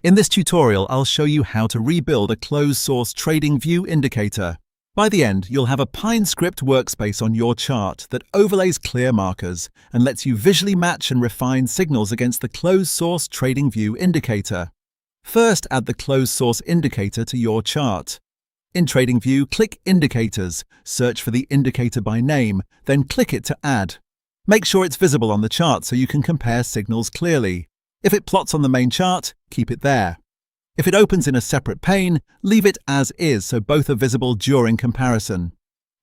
In this tutorial, I'll show you how to rebuild a closed-source TradingView indicator. By the end, you'll have a Pine script workspace on your chart that overlays clear markers and lets you visually match and refine signals against the closed-source TradingView indicator. First, add the closed-source indicator to your chart. In TradingView, click Indicators, search for the indicator by name, then click it to add. Make sure it's visible on the chart so you can compare signals clearly. If it plots on the main chart, keep it there. If it opens in a separate pane, leave it as is so both are visible during comparison.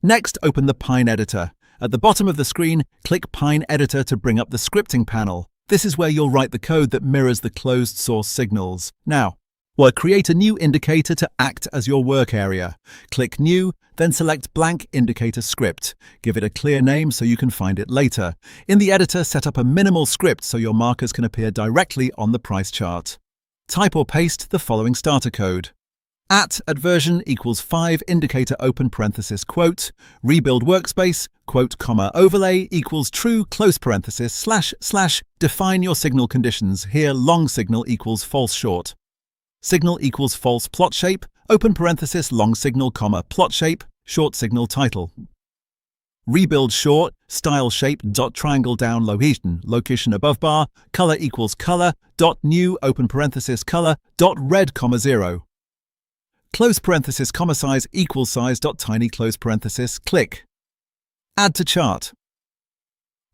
Next, open the Pine editor. At the bottom of the screen, click Pine Editor to bring up the scripting panel. This is where you'll write the code that mirrors the closed source signals. Now, we'll create a new indicator to act as your work area. Click New, then select Blank Indicator Script. Give it a clear name so you can find it later. In the editor, set up a minimal script so your markers can appear directly on the price chart. Type or paste the following starter code. @version equals 5 indicator open parenthesis quote, rebuild workspace, quote, comma, overlay equals true close parenthesis // define your signal conditions. Here long signal equals false short. Signal equals false plot shape, open parenthesis long signal, comma, plot shape, short signal title. Rebuild short, style shape, dot triangle down location above bar, color equals color, dot new, open parenthesis color, dot red, comma 0. Close parenthesis, comma size equals size, dot tiny, close parenthesis, click. Add to chart.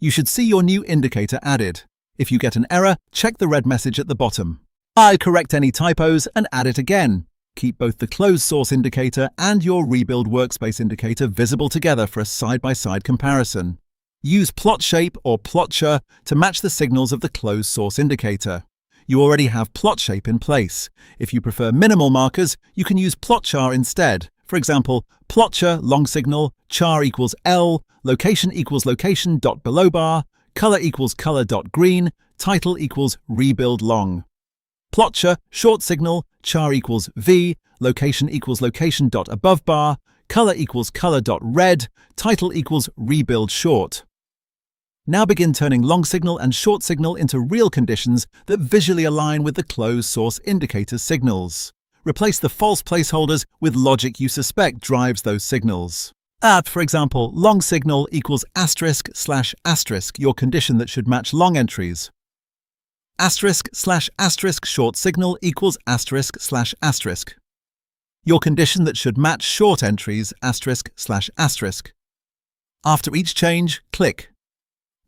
You should see your new indicator added. If you get an error, check the red message at the bottom. I'll correct any typos and add it again. Keep both the closed source indicator and your rebuild workspace indicator visible together for a side-by-side comparison. Use plot shape or plotchar to match the signals of the closed source indicator. You already have plot shape in place. If you prefer minimal markers, you can use plotchar instead. For example, plotchar long signal, char equals L, location equals location dot below bar, color equals color dot green, title equals rebuild long. Plotchar short signal, char equals V, location equals location dot above bar, color equals color dot red, title equals rebuild short. Now begin turning long signal and short signal into real conditions that visually align with the closed source indicator's signals. Replace the false placeholders with logic you suspect drives those signals. For example, long signal equals */*, your condition that should match long entries. */* short signal equals */*, your condition that should match short entries */*. After each change, click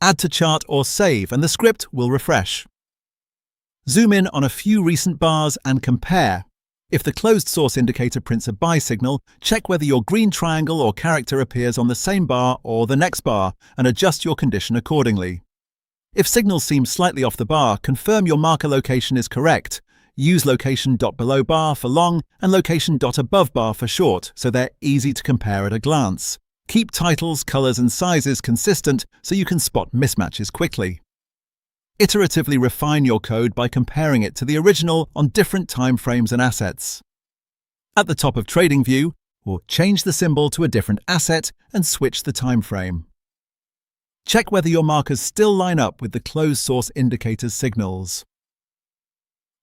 Add to chart or save and the script will refresh. Zoom in on a few recent bars and compare. If the closed source indicator prints a buy signal, check whether your green triangle or character appears on the same bar or the next bar and adjust your condition accordingly. If signals seem slightly off the bar, confirm your marker location is correct. Use location dot below bar for long and location dot above bar for short, so they're easy to compare at a glance. Keep titles, colors, and sizes consistent so you can spot mismatches quickly. Iteratively refine your code by comparing it to the original on different time frames and assets. At the top of TradingView, or change the symbol to a different asset and switch the time frame. Check whether your markers still line up with the closed source indicator's signals.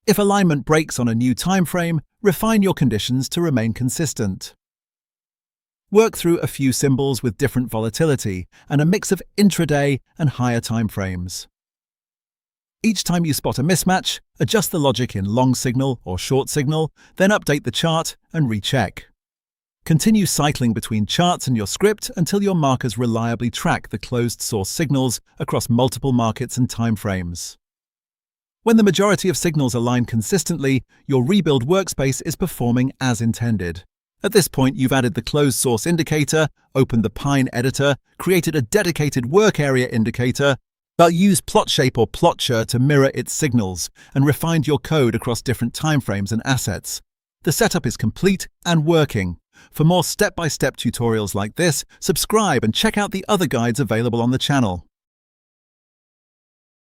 If alignment breaks on a new time frame, refine your conditions to remain consistent. Work through a few symbols with different volatility and a mix of intraday and higher time frames. Each time you spot a mismatch, adjust the logic in long signal or short signal, then update the chart and recheck. Continue cycling between charts and your script until your markers reliably track the closed source signals across multiple markets and time frames. When the majority of signals align consistently, your rebuild workspace is performing as intended. At this point, you've added the closed source indicator, opened the Pine editor, created a dedicated work area indicator, but use plot shape or plotchar to mirror its signals, and refined your code across different timeframes and assets. The setup is complete and working. For more step-by-step tutorials like this, subscribe and check out the other guides available on the channel.